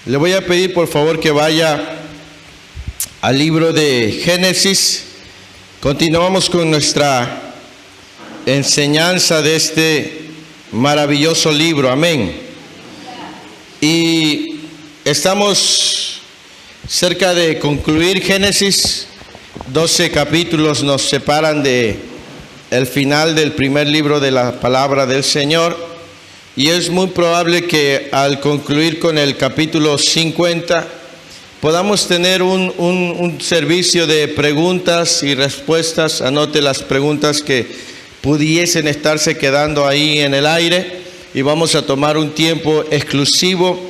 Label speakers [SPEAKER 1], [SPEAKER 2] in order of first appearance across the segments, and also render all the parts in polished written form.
[SPEAKER 1] Le voy a pedir por favor que vaya al libro de Génesis. Continuamos con nuestra enseñanza de este maravilloso libro, amén. Y estamos cerca de concluir Génesis. 12 capítulos nos separan de el final del primer libro de la palabra del Señor. Y es muy probable que al concluir con el capítulo 50 podamos tener un servicio de preguntas y respuestas. Anote las preguntas que pudiesen estarse quedando ahí en el aire y vamos a tomar un tiempo exclusivo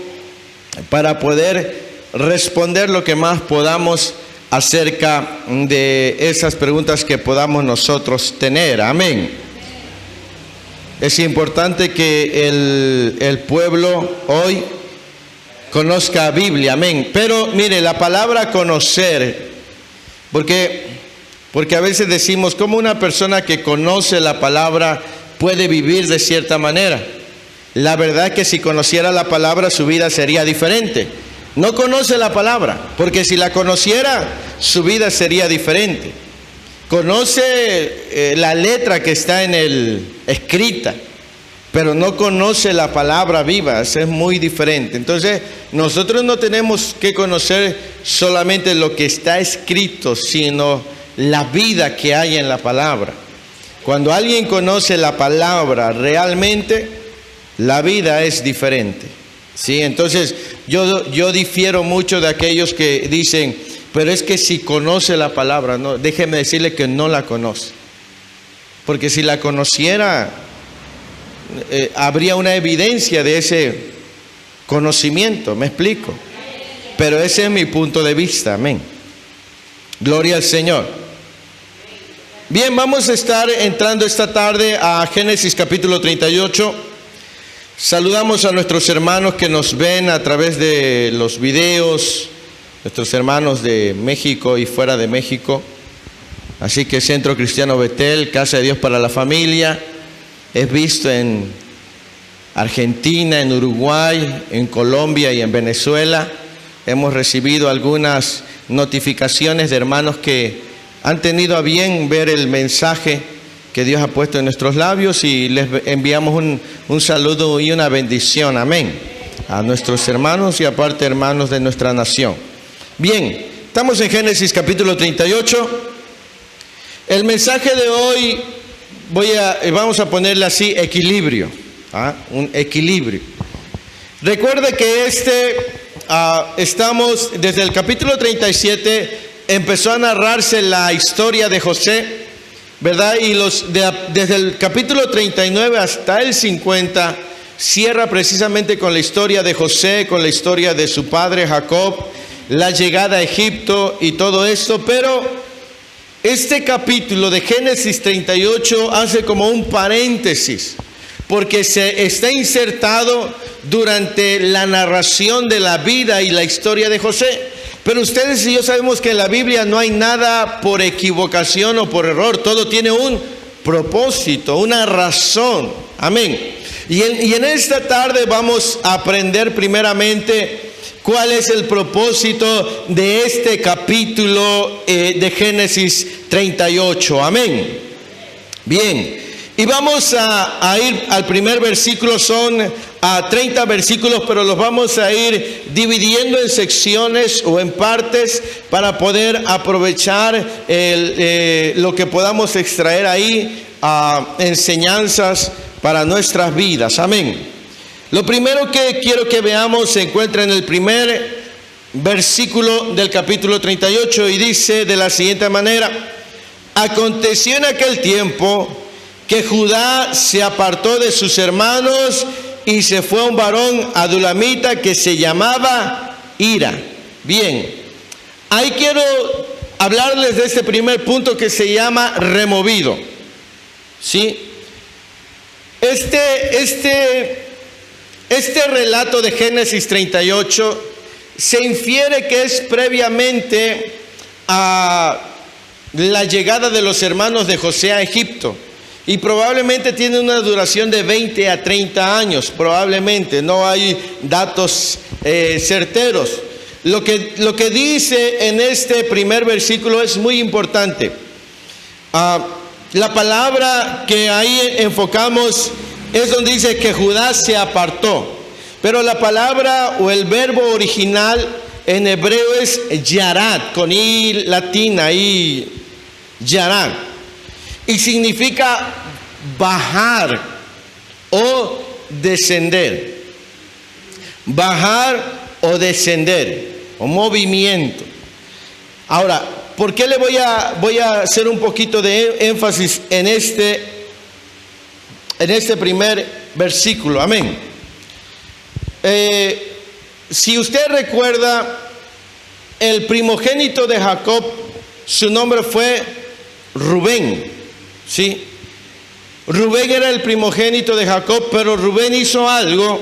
[SPEAKER 1] para poder responder lo que más podamos acerca de esas preguntas que podamos nosotros tener. Amén. Es importante que el pueblo hoy conozca la Biblia, amén. Pero mire, la palabra conocer, porque a veces decimos, ¿cómo una persona que conoce la palabra puede vivir de cierta manera? La verdad es que si conociera la palabra su vida sería diferente. No conoce la palabra, porque si la conociera su vida sería diferente. Conoce la letra que está en el escrita, pero no conoce la palabra viva. Eso es muy diferente. Entonces, nosotros no tenemos que conocer solamente lo que está escrito, sino la vida que hay en la palabra. Cuando alguien conoce la palabra realmente, la vida es diferente. ¿Sí? Entonces, yo difiero mucho de aquellos que dicen, pero es que si conoce la palabra, no, déjeme decirle que no la conoce. Porque si la conociera, habría una evidencia de ese conocimiento, ¿me explico? Pero ese es mi punto de vista, amén. Gloria al Señor. Bien, vamos a estar entrando esta tarde a Génesis capítulo 38. Saludamos a nuestros hermanos que nos ven a través de los videos, nuestros hermanos de México y fuera de México. Así que Centro Cristiano Betel, Casa de Dios para la Familia, es visto en Argentina, en Uruguay, en Colombia y en Venezuela. Hemos recibido algunas notificaciones de hermanos que han tenido a bien ver el mensaje que Dios ha puesto en nuestros labios y les enviamos un saludo y una bendición, amén, a nuestros hermanos y aparte hermanos de nuestra nación. Bien, estamos en Génesis capítulo 38. El mensaje de hoy vamos a ponerle así, equilibrio, un equilibrio. Recuerde que estamos desde el capítulo 37, empezó a narrarse la historia de José, ¿verdad? Y desde el capítulo 39 hasta el 50 cierra precisamente con la historia de José, con la historia de su padre Jacob, la llegada a Egipto y todo esto. Pero este capítulo de Génesis 38 hace como un paréntesis, porque se está insertado durante la narración de la vida y la historia de José. Pero ustedes y yo sabemos que en la Biblia no hay nada por equivocación o por error. Todo tiene un propósito, una razón. Amén. Y en esta tarde vamos a aprender primeramente cuál es el propósito de este capítulo de Génesis 38. Amén. Bien. Y vamos a ir al primer versículo. Son 30 versículos, pero los vamos a ir dividiendo en secciones o en partes para poder aprovechar lo que podamos extraer ahí, enseñanzas para nuestras vidas. Amén. Lo primero que quiero que veamos se encuentra en el primer versículo del capítulo 38 y dice de la siguiente manera: aconteció en aquel tiempo que Judá se apartó de sus hermanos y se fue a un varón adulamita que se llamaba Hira. Bien, ahí quiero hablarles de este primer punto que se llama removido. ¿Sí? Este relato de Génesis 38 se infiere que es previamente a la llegada de los hermanos de José a Egipto. Y probablemente tiene una duración de 20 a 30 años, probablemente, no hay datos certeros. Lo que dice en este primer versículo es muy importante. La palabra que ahí enfocamos es donde dice que Judá se apartó. Pero la palabra o el verbo original en hebreo es yarad, con i latina, y yarad. Y significa bajar o descender. Bajar o descender, o movimiento. Ahora, ¿por qué le voy a hacer un poquito de énfasis en este primer versículo? Amén. Si usted recuerda, el primogénito de Jacob, su nombre fue Rubén, ¿sí? Rubén era el primogénito de Jacob, pero Rubén hizo algo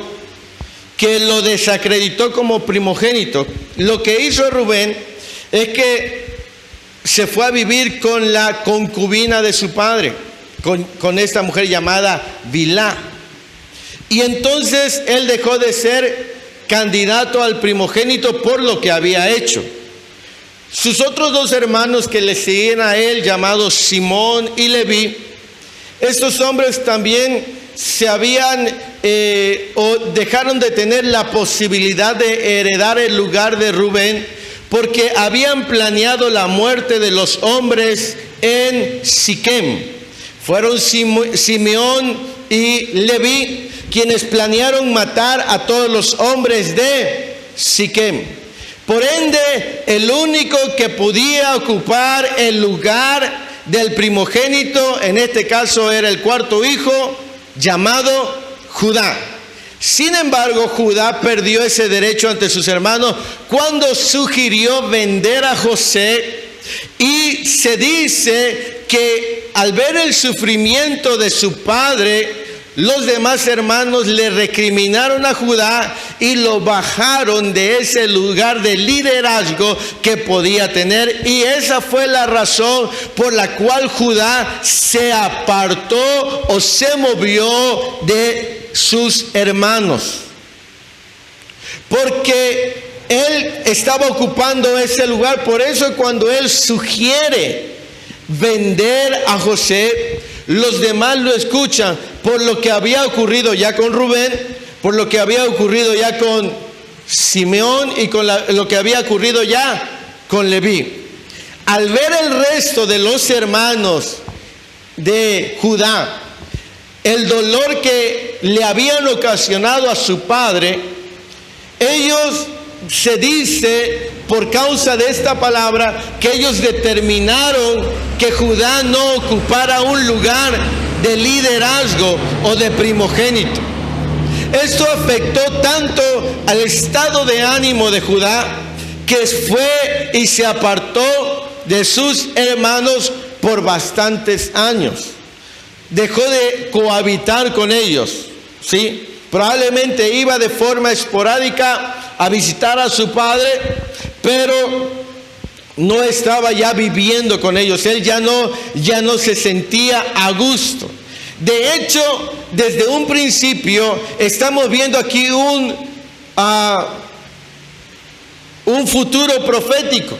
[SPEAKER 1] que lo desacreditó como primogénito. Lo que hizo Rubén es que se fue a vivir con la concubina de su padre, con esta mujer llamada Bilhá. Y entonces él dejó de ser candidato al primogénito por lo que había hecho. Sus otros dos hermanos que le seguían a él, llamados Simón y Leví, estos hombres también se habían o dejaron de tener la posibilidad de heredar el lugar de Rubén, porque habían planeado la muerte de los hombres en Siquem. Fueron Simeón y Leví quienes planearon matar a todos los hombres de Siquem. Por ende, el único que podía ocupar el lugar del primogénito, en este caso era el cuarto hijo, llamado Judá. Sin embargo, Judá perdió ese derecho ante sus hermanos cuando sugirió vender a José, y se dice que al ver el sufrimiento de su padre, los demás hermanos le recriminaron a Judá y lo bajaron de ese lugar de liderazgo que podía tener, y esa fue la razón por la cual Judá se apartó o se movió de sus hermanos, porque él estaba ocupando ese lugar. Por eso cuando él sugiere vender a José, los demás lo escuchan por lo que había ocurrido ya con Rubén, por lo que había ocurrido ya con Simeón y con lo que había ocurrido ya con Leví. Al ver el resto de los hermanos de Judá, el dolor que le habían ocasionado a su padre, ellos, se dice por causa de esta palabra, que ellos determinaron que Judá no ocupara un lugar de liderazgo o de primogénito. Esto afectó tanto al estado de ánimo de Judá, que fue y se apartó de sus hermanos por bastantes años. Dejó de cohabitar con ellos, ¿sí? Probablemente iba de forma esporádica a visitar a su padre, pero no estaba ya viviendo con ellos. Él ya no se sentía a gusto. De hecho, desde un principio estamos viendo aquí un futuro profético,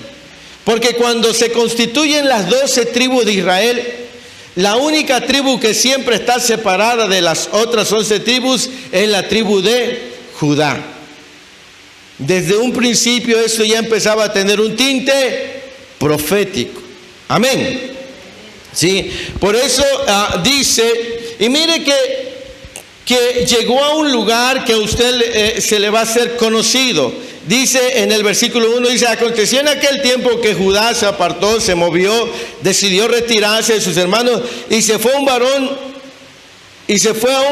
[SPEAKER 1] porque cuando se constituyen las 12 tribus de Israel, la única tribu que siempre está separada de las otras 11 tribus es la tribu de Judá. Desde un principio esto ya empezaba a tener un tinte profético. Amén. Sí, por eso dice, y mire que llegó a un lugar que a usted se le va a hacer conocido. Dice en el versículo 1, dice: aconteció en aquel tiempo que Judá se apartó, se movió, decidió retirarse de sus hermanos, y se fue a un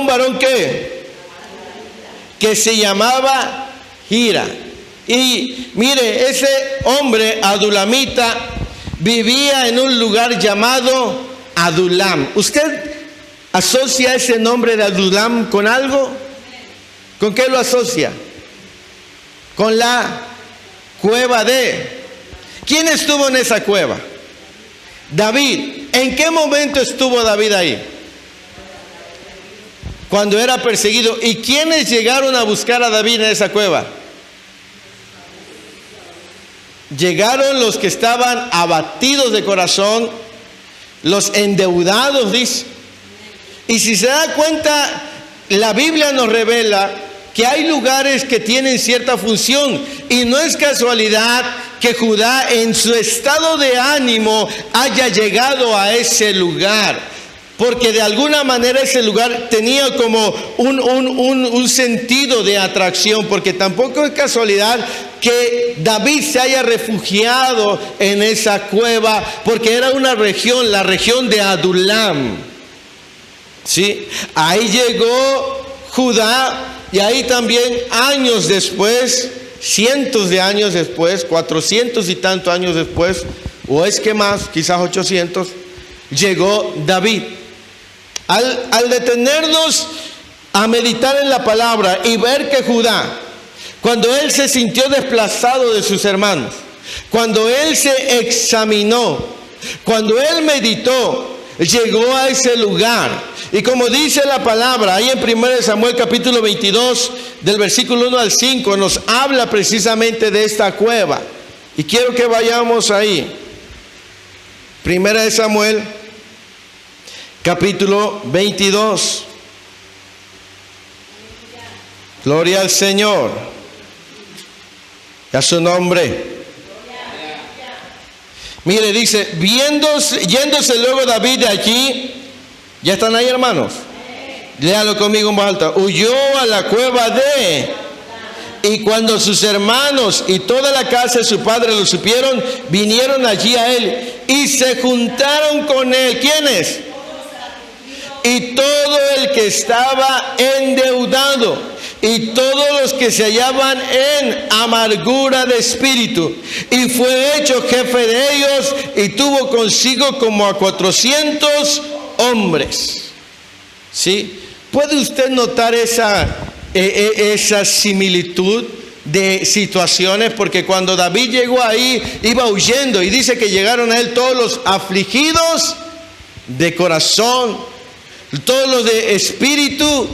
[SPEAKER 1] varón que se llamaba Hira. Y mire, ese hombre adulamita vivía en un lugar llamado Adulam. Usted ¿Asocia ese nombre de Adulam con algo? ¿Con qué lo asocia? Con la cueva de... ¿Quién estuvo en esa cueva? David. ¿En qué momento estuvo David ahí? Cuando era perseguido. ¿Y quiénes llegaron a buscar a David en esa cueva? Llegaron los que estaban abatidos de corazón, los endeudados, dice. Y si se da cuenta, la Biblia nos revela que hay lugares que tienen cierta función. Y no es casualidad que Judá en su estado de ánimo haya llegado a ese lugar. Porque de alguna manera ese lugar tenía como un sentido de atracción. Porque tampoco es casualidad que David se haya refugiado en esa cueva. Porque era una región, la región de Adulam. ¿Sí? Ahí llegó Judá. Y ahí también años después, cientos de años después, 400 y tantos años después, o es que más, quizás 800, llegó David. Al detenernos a meditar en la palabra y ver que Judá, cuando él se sintió desplazado de sus hermanos, cuando él se examinó, cuando él meditó, llegó a ese lugar. Y como dice la palabra, ahí en 1 Samuel capítulo 22, del versículo 1 al 5, nos habla precisamente de esta cueva. Y quiero que vayamos ahí. 1 Samuel capítulo 22. Gloria al Señor. A su nombre. Mire, dice, yéndose luego David de allí. ¿Ya están ahí, hermanos? Léalo conmigo en voz alta. Huyó a la cueva de... Y cuando sus hermanos y toda la casa de su padre lo supieron, vinieron allí a él y se juntaron con él. ¿Quiénes? Y todo el que estaba endeudado y todos los que se hallaban en amargura de espíritu. Y fue hecho jefe de ellos y tuvo consigo como a 400 hombres. ¿Sí? ¿Puede usted notar esa similitud de situaciones? Porque cuando David llegó ahí, iba huyendo, y dice que llegaron a él todos los afligidos de corazón, todos los de espíritu,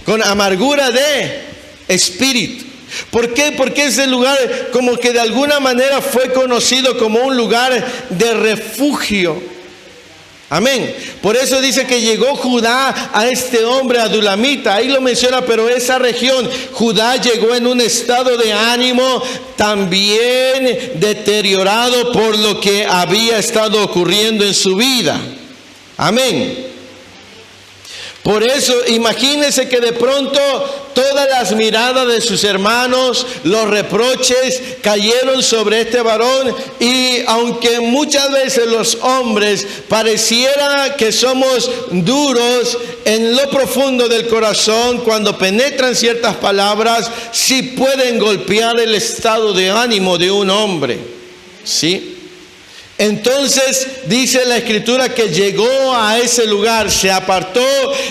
[SPEAKER 1] con amargura de espíritu. ¿Por qué? Porque ese lugar como que de alguna manera fue conocido como un lugar de refugio. Amén. Por eso dice que llegó Judá a este hombre adulamita. Ahí lo menciona, pero esa región, Judá llegó en un estado de ánimo también deteriorado por lo que había estado ocurriendo en su vida. Amén. Por eso, imagínense que de pronto todas las miradas de sus hermanos, los reproches cayeron sobre este varón. Y aunque muchas veces los hombres pareciera que somos duros en lo profundo del corazón, cuando penetran ciertas palabras, sí pueden golpear el estado de ánimo de un hombre. ¿Sí? Entonces dice la escritura que llegó a ese lugar, se apartó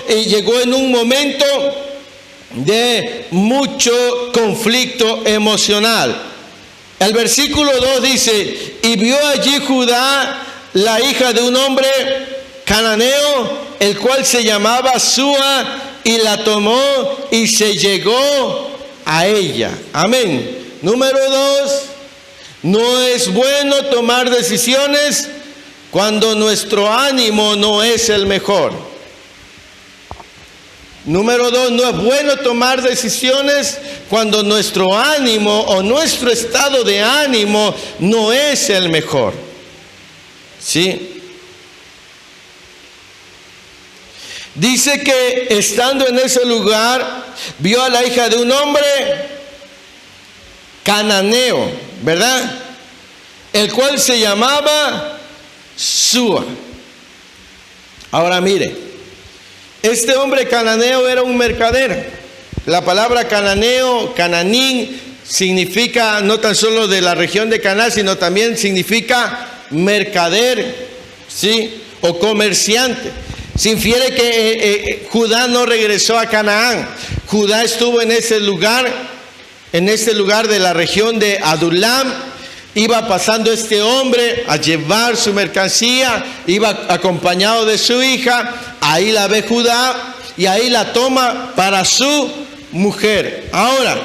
[SPEAKER 1] y llegó en un momento de mucho conflicto emocional. El versículo 2 dice, y vio allí Judá la hija de un hombre cananeo, el cual se llamaba Súa, y la tomó y se llegó a ella. Amén. Número 2. No es bueno tomar decisiones cuando nuestro ánimo no es el mejor. Número 2, no es bueno tomar decisiones cuando nuestro ánimo o nuestro estado de ánimo no es el mejor. ¿Sí? Dice que estando en ese lugar, vio a la hija de un hombre cananeo, ¿verdad? El cual se llamaba Súa. Ahora mire, este hombre cananeo era un mercader. La palabra cananeo, cananín, significa no tan solo de la región de Canaán, sino también significa mercader, ¿sí? O comerciante. Se infiere que Judá no regresó a Canaán. Judá estuvo en ese lugar de la región de Adulam. Iba pasando este hombre a llevar su mercancía, iba acompañado de su hija, ahí la ve Judá y ahí la toma para su mujer. Ahora,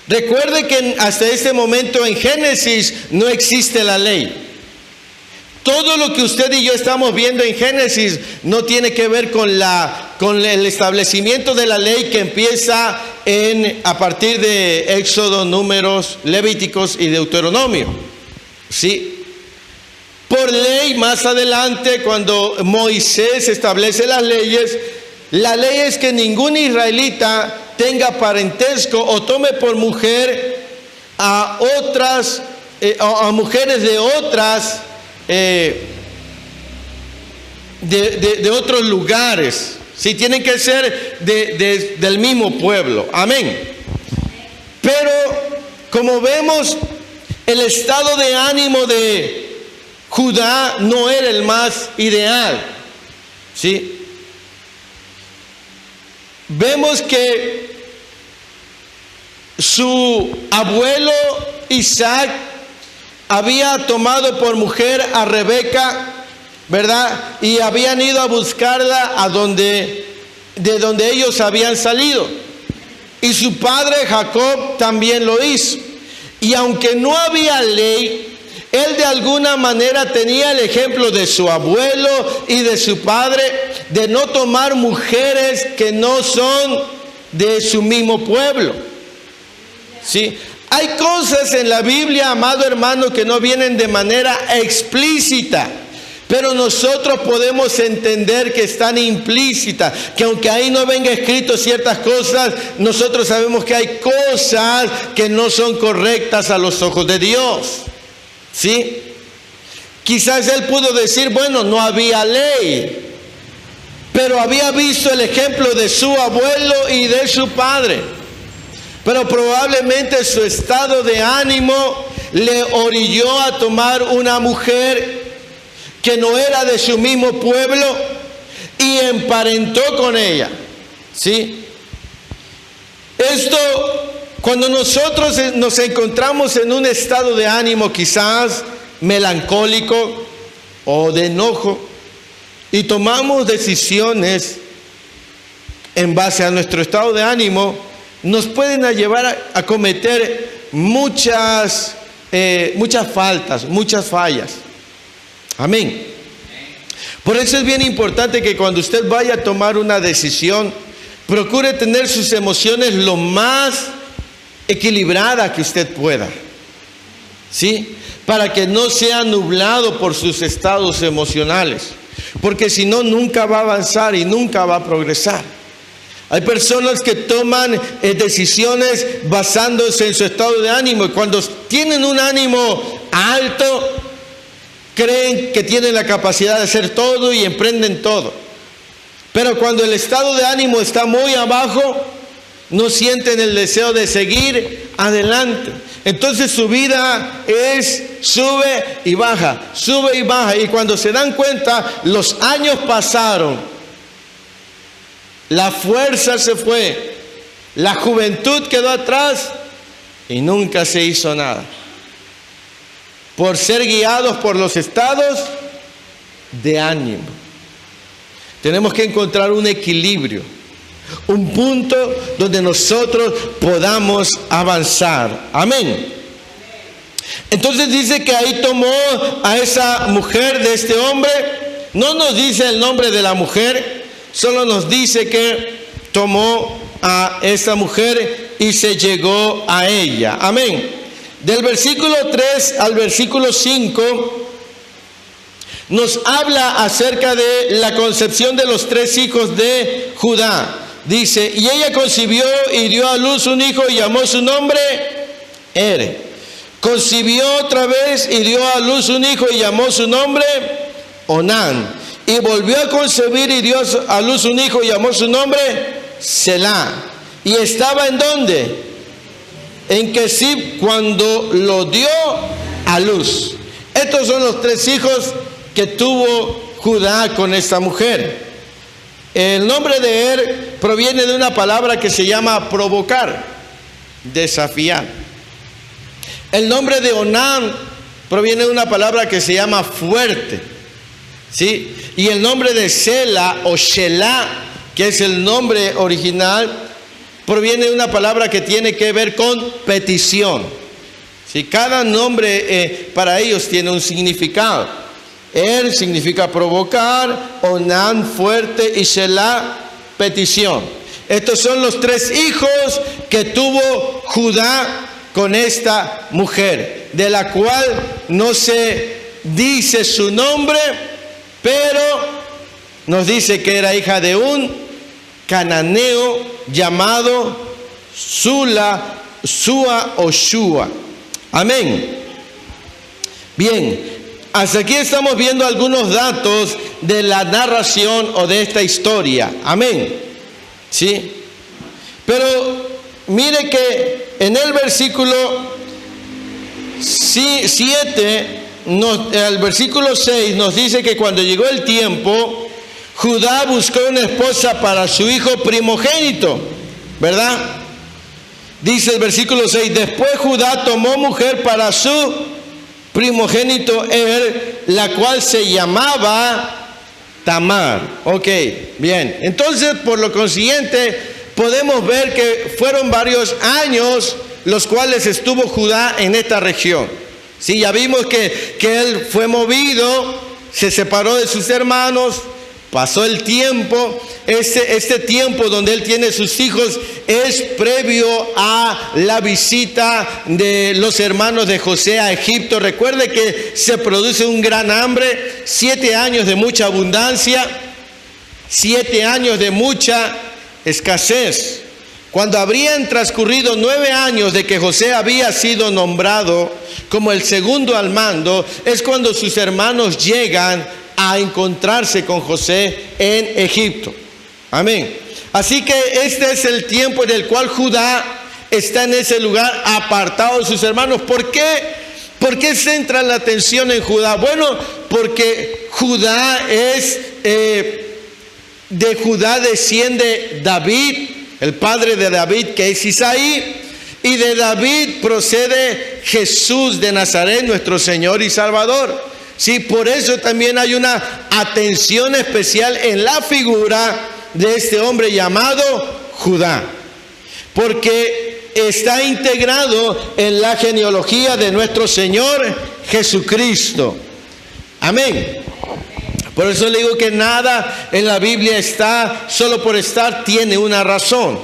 [SPEAKER 1] recuerde que hasta este momento en Génesis no existe la ley. Todo lo que usted y yo estamos viendo en Génesis no tiene que ver con el establecimiento de la ley que empieza a partir de Éxodo, Números, Levíticos y Deuteronomio. ¿Sí? Por ley, más adelante, cuando Moisés establece las leyes, la ley es que ningún israelita tenga parentesco o tome por mujer a mujeres de otras de otros lugares. Sí, tienen que ser del mismo pueblo. Amén. Pero como vemos, el estado de ánimo de Judá no era el más ideal. ¿Sí? Vemos que su abuelo Isaac había tomado por mujer a Rebeca, ¿verdad? Y habían ido a buscarla de donde ellos habían salido. Y su padre Jacob también lo hizo. Y aunque no había ley, él de alguna manera tenía el ejemplo de su abuelo y de su padre de no tomar mujeres que no son de su mismo pueblo. ¿Sí? Hay cosas en la Biblia, amado hermano, que no vienen de manera explícita, pero nosotros podemos entender que están implícitas, que aunque ahí no venga escrito ciertas cosas, nosotros sabemos que hay cosas que no son correctas a los ojos de Dios. ¿Sí? Quizás él pudo decir, bueno, no había ley, pero había visto el ejemplo de su abuelo y de su padre. Pero probablemente su estado de ánimo le orilló a tomar una mujer que no era de su mismo pueblo y emparentó con ella. ¿Sí? Esto, cuando nosotros nos encontramos en un estado de ánimo quizás melancólico o de enojo y tomamos decisiones en base a nuestro estado de ánimo, nos pueden llevar a cometer muchas faltas, muchas fallas. Amén. Por eso es bien importante que cuando usted vaya a tomar una decisión, procure tener sus emociones lo más equilibrada que usted pueda. ¿Sí? Para que no sea nublado por sus estados emocionales. Porque si no, nunca va a avanzar y nunca va a progresar. Hay personas que toman decisiones basándose en su estado de ánimo y cuando tienen un ánimo alto, creen que tienen la capacidad de hacer todo y emprenden todo. Pero cuando el estado de ánimo está muy abajo, no sienten el deseo de seguir adelante. Entonces su vida sube y baja, sube y baja. Y cuando se dan cuenta, los años pasaron. La fuerza se fue, la juventud quedó atrás y nunca se hizo nada. Por ser guiados por los estados de ánimo. Tenemos que encontrar un equilibrio, un punto donde nosotros podamos avanzar. Amén. Entonces dice que ahí tomó a esa mujer de este hombre. No nos dice el nombre de la mujer. Solo nos dice que tomó a esa mujer y se llegó a ella. Amén. Del versículo 3 al versículo 5 nos habla acerca de la concepción de los 3 hijos de Judá. Dice, y ella concibió y dio a luz un hijo y llamó su nombre Er. Concibió otra vez y dio a luz un hijo y llamó su nombre Onán. Y volvió a concebir y dio a luz un hijo y llamó su nombre Selá. ¿Y estaba en dónde? En Kesib cuando lo dio a luz. Estos son los 3 hijos que tuvo Judá con esta mujer. El nombre de Er proviene de una palabra que se llama provocar, desafiar. El nombre de Onán proviene de una palabra que se llama fuerte, ¿sí? Y el nombre de Sela o Shelah, que es el nombre original, proviene de una palabra que tiene que ver con petición. ¿Sí? Cada nombre para ellos tiene un significado. Er significa provocar, Onán fuerte y Shelah petición. Estos son los 3 hijos que tuvo Judá con esta mujer, de la cual no se dice su nombre, pero nos dice que era hija de un cananeo llamado Sua o Shua. Amén. Bien, hasta aquí estamos viendo algunos datos de la narración o de esta historia. Amén. ¿Sí? Pero mire que en el versículo 7, el versículo 6 nos dice que cuando llegó el tiempo, Judá buscó una esposa para su hijo primogénito, ¿verdad? Dice el versículo 6, después Judá tomó mujer para su primogénito Er, la cual se llamaba Tamar. Ok, bien. Entonces, por lo consiguiente, podemos ver que fueron varios años los cuales estuvo Judá en esta región. Sí, ya vimos que él fue movido, se separó de sus hermanos, pasó el tiempo. Este tiempo donde él tiene sus hijos es previo a la visita de los hermanos de José a Egipto. Recuerde que se produce un gran hambre, 7 años de mucha abundancia, 7 años de mucha escasez. Cuando habrían transcurrido 9 años de que José había sido nombrado como el segundo al mando, es cuando sus hermanos llegan a encontrarse con José en Egipto. Amén. Así que este es el tiempo en el cual Judá está en ese lugar apartado de sus hermanos. ¿Por qué? ¿Por qué centra la atención en Judá? Bueno, porque Judá de Judá desciende David, el padre de David, que es Isaí, y de David procede Jesús de Nazaret, nuestro Señor y Salvador. Sí, por eso también hay una atención especial en la figura de este hombre llamado Judá, porque está integrado en la genealogía de nuestro Señor Jesucristo. Amén. Por eso le digo que nada en la Biblia está solo por estar, tiene una razón.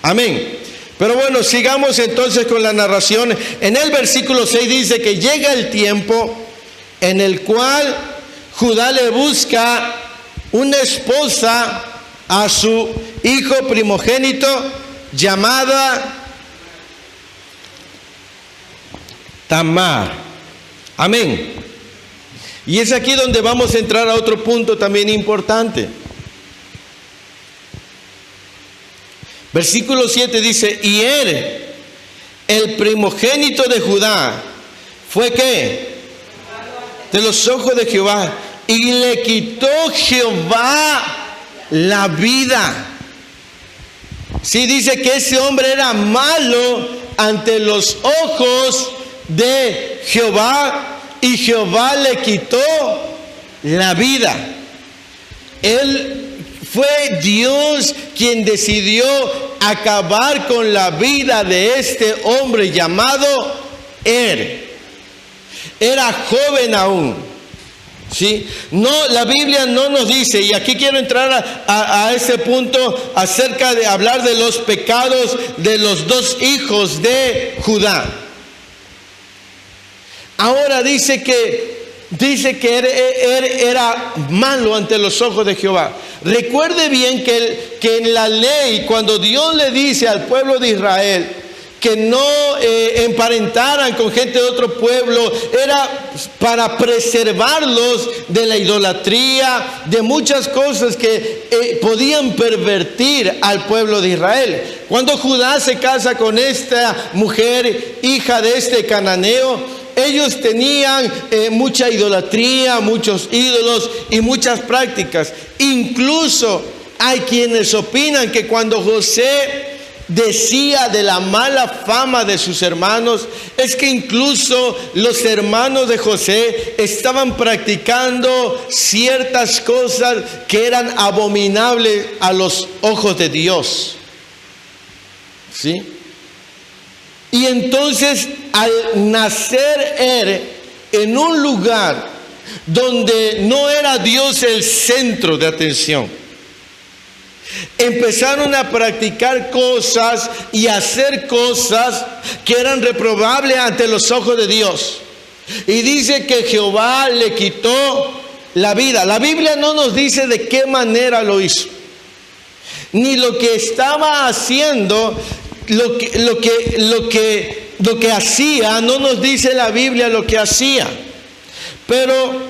[SPEAKER 1] Amén. Pero bueno, sigamos entonces con la narración. En el versículo 6 dice que llega el tiempo en el cual Judá le busca una esposa a su hijo primogénito llamada Tamar. Amén. Y es aquí donde vamos a entrar a otro punto también importante. Versículo 7 dice, y Er, el primogénito de Judá, ¿fue qué? De los ojos de Jehová, y le quitó Jehová la vida. Sí, dice que ese hombre era malo ante los ojos de Jehová, y Jehová le quitó la vida. Fue Dios quien decidió acabar con la vida de este hombre llamado Er. Era joven aún. ¿Sí? No, la Biblia no nos dice, y aquí quiero entrar a ese punto acerca de hablar de los pecados de los 2 hijos de Judá. Ahora dice que era malo ante los ojos de Jehová. Recuerde bien que en la ley, cuando Dios le dice al pueblo de Israel que no emparentaran con gente de otro pueblo, era para preservarlos de la idolatría, de muchas cosas que podían pervertir al pueblo de Israel. Cuando Judá se casa con esta mujer, hija de este cananeo, ellos tenían mucha idolatría, muchos ídolos y muchas prácticas. Incluso hay quienes opinan que cuando José decía de la mala fama de sus hermanos, es que incluso los hermanos de José estaban practicando ciertas cosas que eran abominables a los ojos de Dios. ¿Sí? Y entonces, al nacer él en un lugar donde no era Dios el centro de atención, empezaron a practicar cosas y hacer cosas que eran reprobables ante los ojos de Dios. Y dice que Jehová le quitó la vida. La Biblia no nos dice de qué manera lo hizo, ni lo que estaba haciendo, lo que hacía. No nos dice la Biblia lo que hacía, pero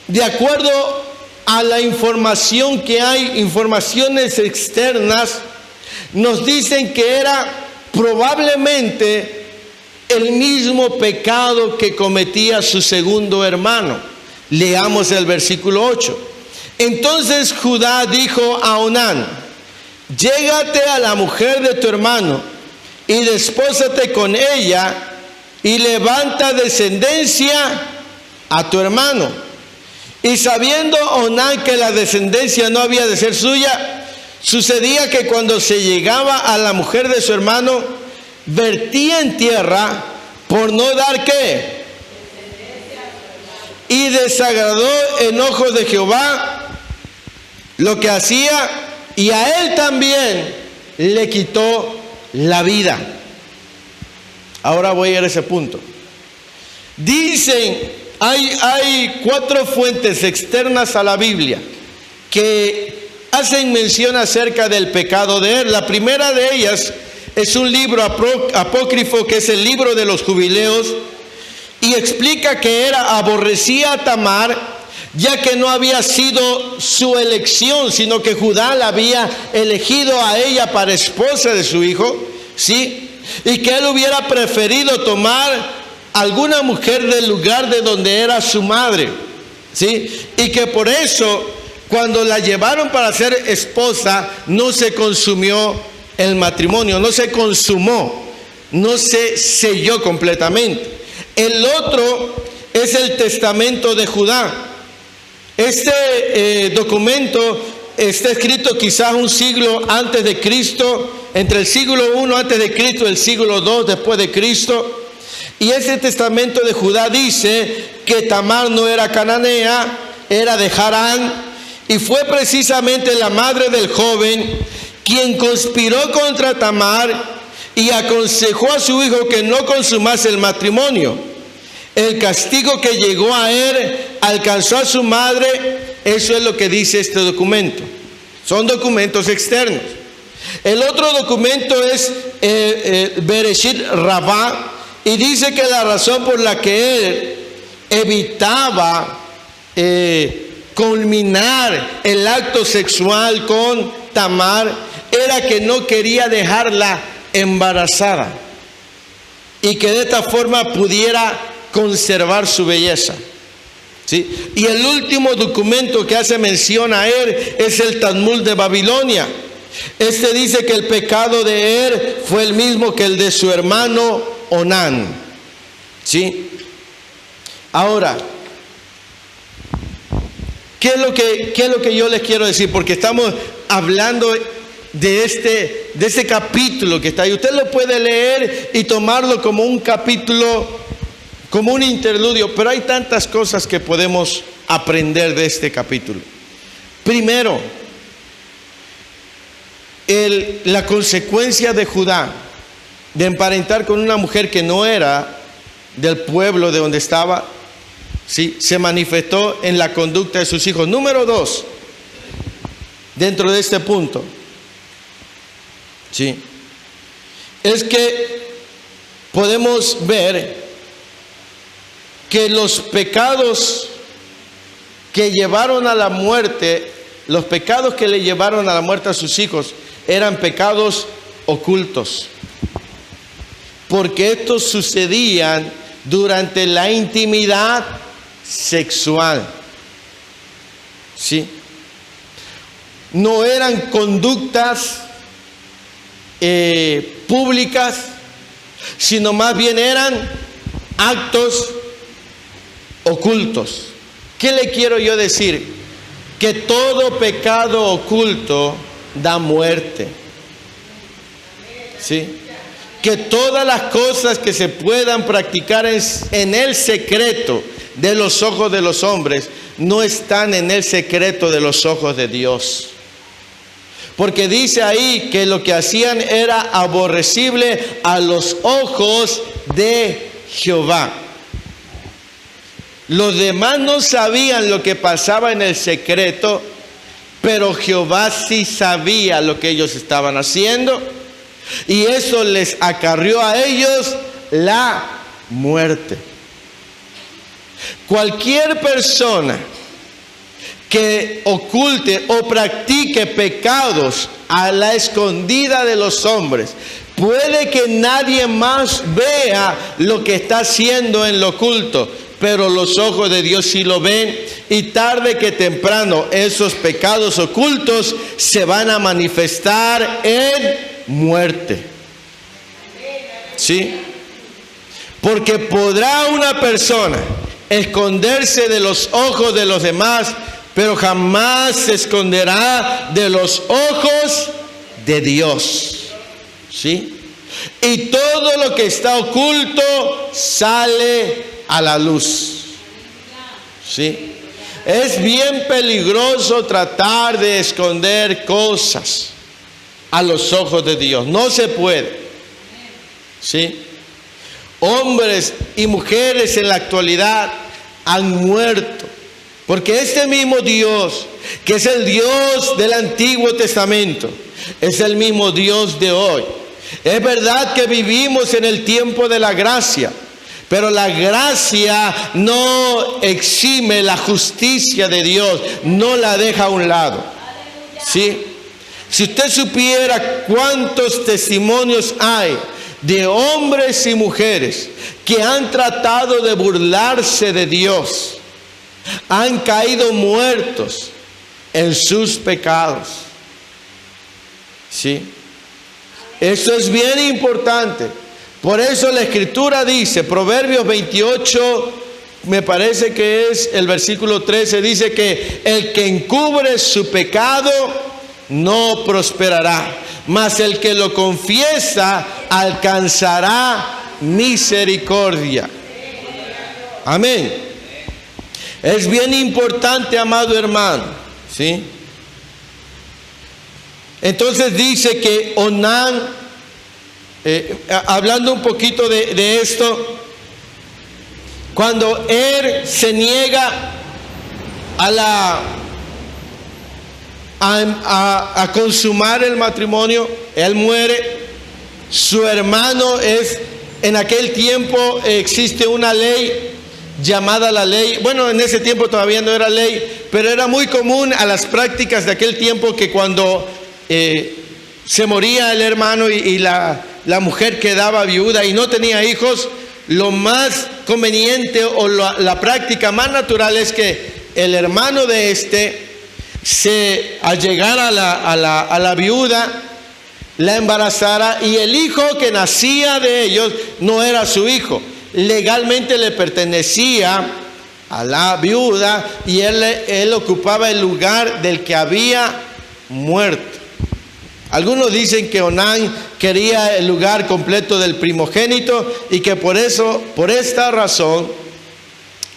[SPEAKER 1] de acuerdo a la información que hay, informaciones externas, nos dicen que era probablemente el mismo pecado que cometía su segundo hermano. Leamos el versículo 8. Entonces Judá dijo a Onán: llégate a la mujer de tu hermano y despósate con ella y levanta descendencia a tu hermano. Y sabiendo Onán que la descendencia no había de ser suya, sucedía que cuando se llegaba a la mujer de su hermano, vertía en tierra por no dar ¿qué? Y desagradó en ojos de Jehová lo que hacía, y a él también le quitó la vida. Ahora voy a ir a ese punto. Dicen, hay 4 fuentes externas a la Biblia que hacen mención acerca del pecado de él. La primera de ellas es un libro apócrifo, que es el libro de los jubileos, y explica que aborrecía a Tamar, ya que no había sido su elección, sino que Judá la había elegido a ella para esposa de su hijo, ¿sí? Y que él hubiera preferido tomar alguna mujer del lugar de donde era su madre, ¿sí? Y que por eso, cuando la llevaron para ser esposa, no se consumió el matrimonio, no se consumó, no se selló completamente. El otro es el testamento de Judá. Este documento está escrito quizás un siglo antes de Cristo, entre el siglo I antes de Cristo y el siglo II después de Cristo. Y ese testamento de Judá dice que Tamar no era cananea, era de Harán, y fue precisamente la madre del joven quien conspiró contra Tamar y aconsejó a su hijo que no consumase el matrimonio. El castigo que llegó a él alcanzó a su madre. Eso es lo que dice este documento. Son documentos externos. El otro documento es Bereshit Rabbah, y dice que la razón por la que él evitaba culminar el acto sexual con Tamar era que no quería dejarla embarazada y que de esta forma pudiera conservar su belleza, ¿sí? Y el último documento que hace mención a él es el Talmud de Babilonia. Este dice que el pecado de él fue el mismo que el de su hermano Onán, ¿sí? Ahora, ¿qué es lo que yo les quiero decir? Porque estamos hablando de este capítulo que está ahí. Usted lo puede leer y tomarlo como un capítulo, como un interludio, pero hay tantas cosas que podemos aprender de este capítulo. Primero, la consecuencia de Judá de emparentar con una mujer que no era del pueblo de donde estaba, ¿sí?, se manifestó en la conducta de sus hijos. Número 2, dentro de este punto, ¿sí?, es que podemos ver que los pecados que llevaron a la muerte, los pecados que le llevaron a la muerte a sus hijos, eran pecados ocultos, porque estos sucedían durante la intimidad sexual. ¿Sí? No eran conductas públicas, sino más bien eran actos ocultos. ¿Qué le quiero yo decir? Que todo pecado oculto da muerte. ¿Sí? Que todas las cosas que se puedan practicar en el secreto de los ojos de los hombres no están en el secreto de los ojos de Dios. Porque dice ahí que lo que hacían era aborrecible a los ojos de Jehová. Los demás no sabían lo que pasaba en el secreto, pero Jehová sí sabía lo que ellos estaban haciendo, y eso les acarrió a ellos la muerte. Cualquier persona que oculte o practique pecados a la escondida de los hombres, puede que nadie más vea lo que está haciendo en lo oculto, pero los ojos de Dios sí lo ven, y tarde que temprano esos pecados ocultos se van a manifestar en muerte. ¿Sí? Porque podrá una persona esconderse de los ojos de los demás, pero jamás se esconderá de los ojos de Dios. ¿Sí? Y todo lo que está oculto sale a la luz. ¿Sí? Es bien peligroso tratar de esconder cosas a los ojos de Dios. No se puede. ¿Sí? Hombres y mujeres en la actualidad han muerto, porque este mismo Dios, que es el Dios del Antiguo Testamento, es el mismo Dios de hoy. Es verdad que vivimos en el tiempo de la gracia, pero la gracia no exime la justicia de Dios, no la deja a un lado. ¿Sí? Si usted supiera cuántos testimonios hay de hombres y mujeres que han tratado de burlarse de Dios, han caído muertos en sus pecados. ¿Sí? Eso es bien importante. Por eso la Escritura dice, Proverbios 28, me parece que es el versículo 13, dice que el que encubre su pecado no prosperará, mas el que lo confiesa alcanzará misericordia. Amén. Es bien importante, amado hermano, ¿sí? Entonces dice que Onán, hablando un poquito de esto, cuando él se niega a consumar el matrimonio, él muere. Su hermano en aquel tiempo existe una ley llamada la ley, bueno, en ese tiempo todavía no era ley, pero era muy común a las prácticas de aquel tiempo que cuando se moría el hermano y la mujer quedaba viuda y no tenía hijos, lo más conveniente o la práctica más natural es que el hermano de se allegara a la viuda, la embarazara, y el hijo que nacía de ellos no era su hijo, legalmente le pertenecía a la viuda, y él ocupaba el lugar del que había muerto. Algunos dicen que Onán quería el lugar completo del primogénito, y que por esta razón,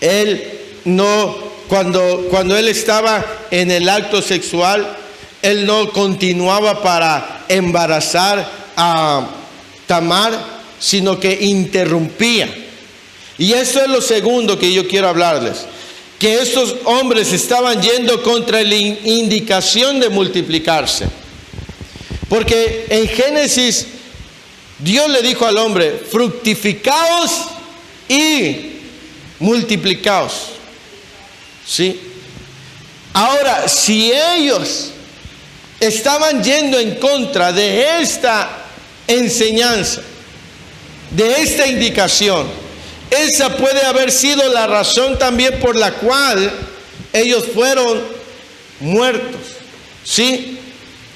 [SPEAKER 1] él no, cuando él estaba en el acto sexual, él no continuaba para embarazar a Tamar, sino que interrumpía. Y eso es lo segundo que yo quiero hablarles, que estos hombres estaban yendo contra la indicación de multiplicarse. Porque en Génesis, Dios le dijo al hombre: fructificaos y multiplicaos. ¿Sí? Ahora, si ellos estaban yendo en contra de esta enseñanza, de esta indicación, esa puede haber sido la razón también por la cual ellos fueron muertos, ¿sí?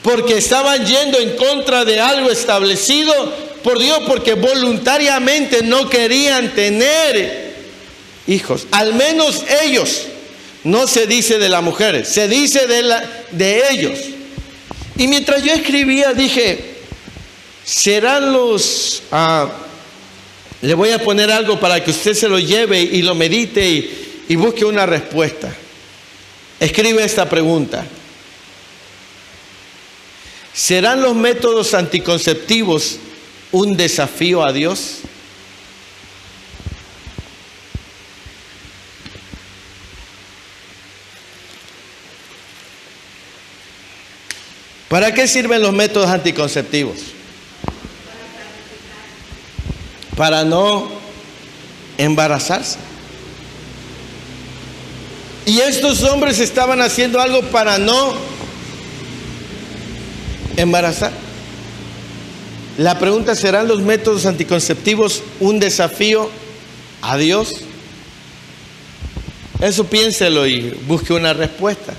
[SPEAKER 1] Porque estaban yendo en contra de algo establecido por Dios, porque voluntariamente no querían tener hijos. Al menos ellos. No se dice de las mujeres, se dice de ellos. Y mientras yo escribía dije, serán los... le voy a poner algo para que usted se lo lleve y lo medite y busque una respuesta. Escribe esta pregunta. ¿Serán los métodos anticonceptivos un desafío a Dios? ¿Para qué sirven los métodos anticonceptivos? Para no embarazarse. Y estos hombres estaban haciendo algo para no embarazar. La pregunta, ¿serán los métodos anticonceptivos un desafío a Dios? Eso piénselo y busque una respuesta.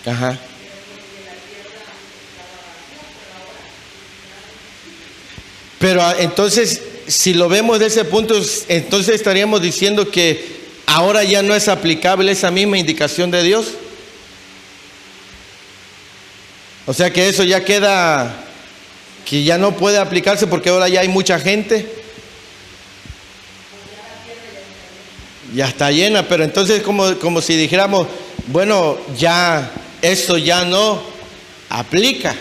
[SPEAKER 1] Ajá. Pero entonces, si lo vemos de ese punto, entonces estaríamos diciendo que ahora ya no es aplicable esa misma indicación de Dios. O sea que eso ya queda, que ya no puede aplicarse porque ahora ya hay mucha gente. Ya está llena, pero entonces como si dijéramos, bueno, ya esto ya no aplica.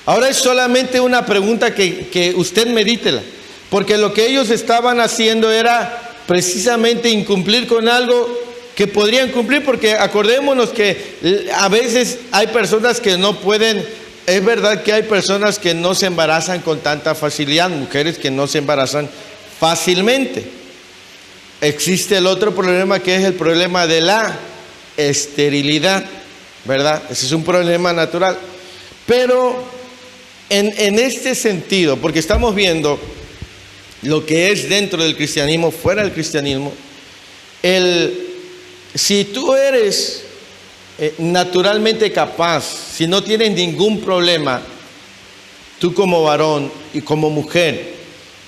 [SPEAKER 1] Ahora es solamente una pregunta que usted medítela, porque lo que ellos estaban haciendo era precisamente incumplir con algo que podrían cumplir, porque acordémonos que a veces hay personas que no pueden, es verdad que hay personas que no se embarazan con tanta facilidad, mujeres que no se embarazan fácilmente. Existe el otro problema, que es el problema de la esterilidad, ¿verdad? Ese es un problema natural. Pero en este sentido, porque estamos viendo lo que es dentro del cristianismo, fuera del cristianismo, si tú eres naturalmente capaz, si no tienes ningún problema, tú como varón y como mujer,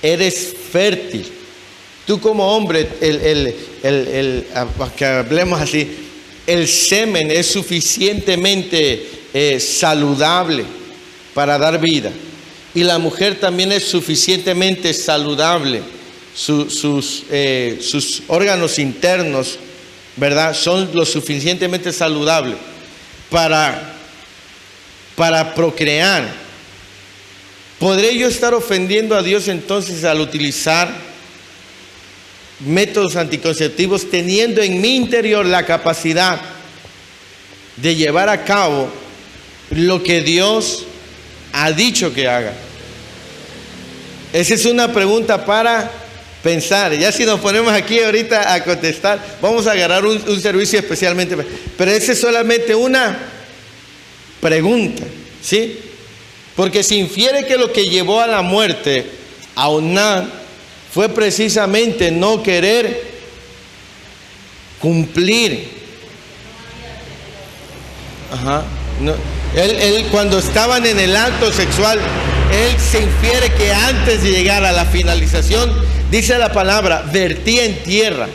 [SPEAKER 1] eres fértil. Tú como hombre, que hablemos así, el semen es suficientemente saludable para dar vida. Y la mujer también es suficientemente saludable. Sus órganos internos, ¿verdad?, son lo suficientemente saludables para procrear. ¿Podré yo estar ofendiendo a Dios entonces al utilizar métodos anticonceptivos teniendo en mi interior la capacidad de llevar a cabo lo que Dios ha dicho que haga? Esa es una pregunta para pensar. Ya si nos ponemos aquí ahorita a contestar, vamos a agarrar un servicio especialmente, pero esa es solamente una pregunta, ¿sí? Porque se infiere que lo que llevó a la muerte a Onán fue precisamente no querer cumplir. Ajá. No. Él cuando estaban en el acto sexual, él se infiere que antes de llegar a la finalización, dice la palabra, vertía en tierra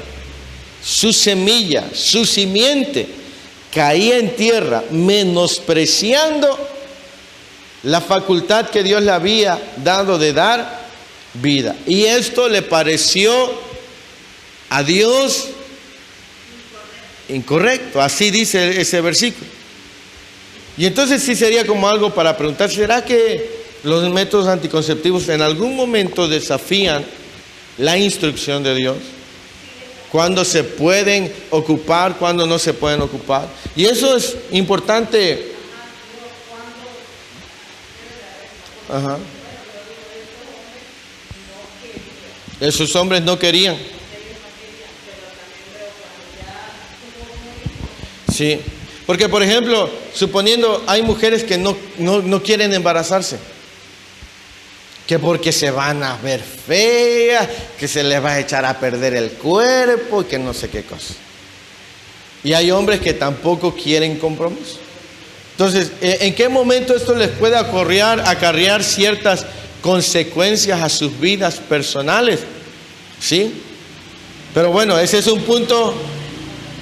[SPEAKER 1] su semilla, su simiente, caía en tierra, menospreciando la facultad que Dios le había dado de dar vida. Y esto le pareció a Dios incorrecto. Así dice ese versículo. Y entonces sí sería como algo para preguntar, ¿será que los métodos anticonceptivos en algún momento desafían la instrucción de Dios? ¿Cuándo se pueden ocupar? ¿Cuándo no se pueden ocupar? Y eso es importante. Ajá. Esos hombres no querían. Sí. Porque, por ejemplo, suponiendo hay mujeres que no quieren embarazarse, que porque se van a ver feas, que se les va a echar a perder el cuerpo, que no sé qué cosa. Y hay hombres que tampoco quieren compromiso. Entonces, ¿en qué momento esto les puede acarrear ciertas consecuencias a sus vidas personales? ¿Sí? Pero bueno, ese es un punto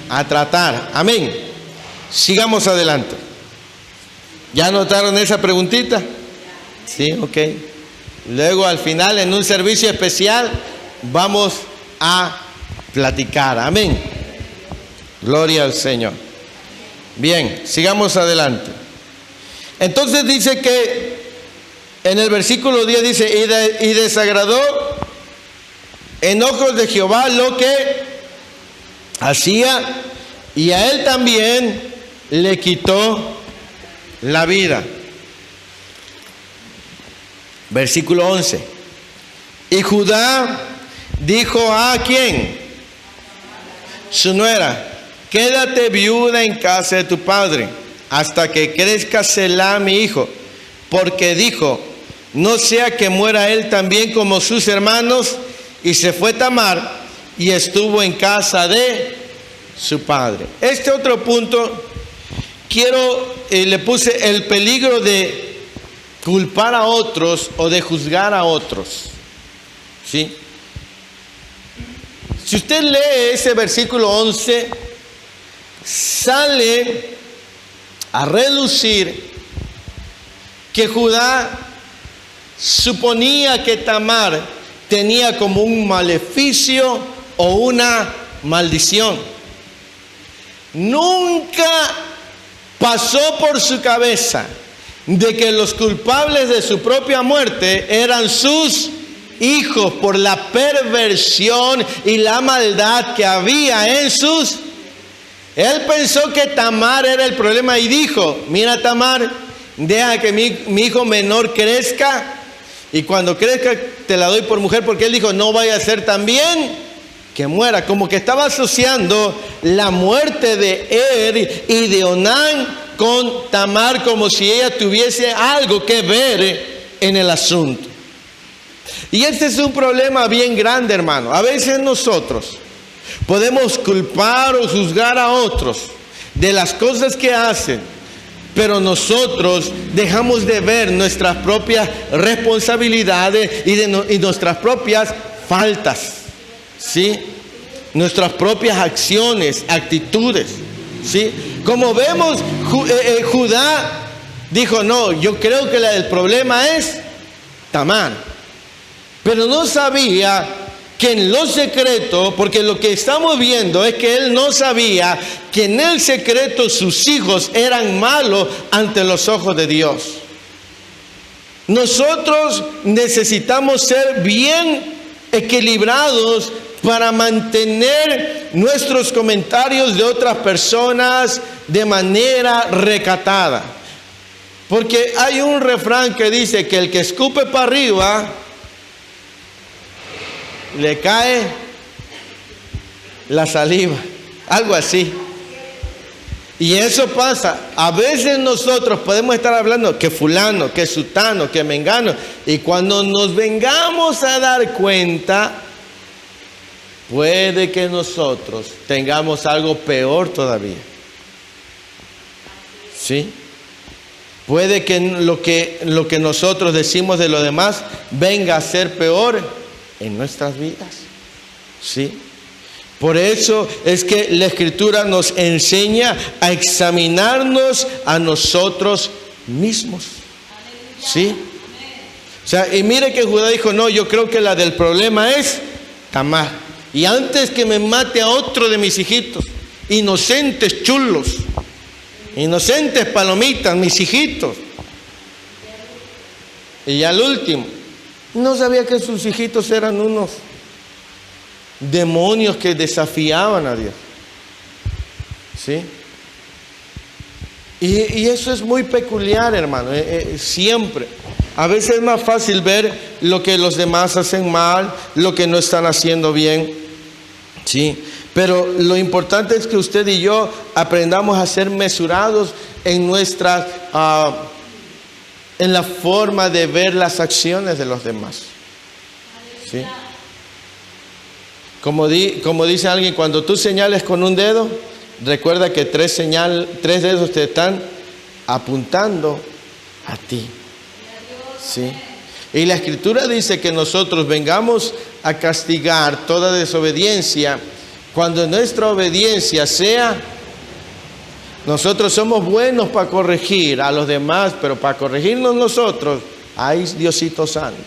[SPEAKER 1] a tratar. Amén. Sigamos adelante. ¿Ya notaron esa preguntita? Sí, ok. Luego al final, en un servicio especial, vamos a platicar. Amén. Gloria al Señor. Bien, sigamos adelante. Entonces dice que en el versículo 10 dice, y desagradó en ojos de Jehová lo que hacía, y a él también le quitó la vida. Versículo 11. Y Judá dijo a ¿quién? Su nuera: quédate viuda en casa de tu padre, hasta que crezca Selá mi hijo. Porque dijo, no sea que muera él también como sus hermanos. Y se fue Tamar y estuvo en casa de su padre. Este otro punto, le puse el peligro de culpar a otros o de juzgar a otros. ¿Sí? Si usted lee ese versículo 11, sale a relucir que Judá suponía que Tamar tenía como un maleficio o una maldición. Nunca pasó por su cabeza de que los culpables de su propia muerte eran sus hijos por la perversión y la maldad que había en sus. Él pensó que Tamar era el problema y dijo, mira Tamar, deja que mi hijo menor crezca y cuando crezca te la doy por mujer, porque él dijo, no vaya a ser también que muera. Como que estaba asociando la muerte de Er y de Onán con Tamar, como si ella tuviese algo que ver en el asunto. Y este es un problema bien grande, hermano. A veces nosotros podemos culpar o juzgar a otros de las cosas que hacen, pero nosotros dejamos de ver nuestras propias responsabilidades y nuestras propias faltas, ¿sí? Nuestras propias acciones, actitudes, ¿sí? Como vemos, Judá dijo, no, yo creo que el problema es Tamar, pero no sabía que en lo secreto, porque lo que estamos viendo es que él no sabía que en el secreto sus hijos eran malos ante los ojos de Dios. Nosotros necesitamos ser bien equilibrados para mantener nuestros comentarios de otras personas de manera recatada. Porque hay un refrán que dice que el que escupe para arriba le cae la saliva, algo así. Y eso pasa. A veces nosotros podemos estar hablando que fulano, que sutano, que mengano, y cuando nos vengamos a dar cuenta, puede que nosotros tengamos algo peor todavía. ¿Sí? Puede que lo que nosotros decimos de los demás venga a ser peor en nuestras vidas. ¿Sí? Por eso es que la Escritura nos enseña a examinarnos a nosotros mismos. ¿Sí? O sea, y mire que Judá dijo, no, yo creo que la del problema es Tamar. Y antes que me mate a otro de mis hijitos, inocentes chulos, inocentes palomitas, mis hijitos. Y al último, no sabía que sus hijitos eran unos demonios que desafiaban a Dios. ¿Sí? Y eso es muy peculiar, hermano. Siempre. A veces es más fácil ver lo que los demás hacen mal, lo que no están haciendo bien. ¿Sí? Pero lo importante es que usted y yo aprendamos a ser mesurados en en la forma de ver las acciones de los demás. ¿Sí? Como dice alguien, cuando tú señales con un dedo, recuerda que tres dedos te están apuntando a ti. ¿Sí? Y la Escritura dice que nosotros vengamos a castigar toda desobediencia cuando nuestra obediencia sea, nosotros somos buenos para corregir a los demás, pero para corregirnos nosotros, ay Diosito Santo,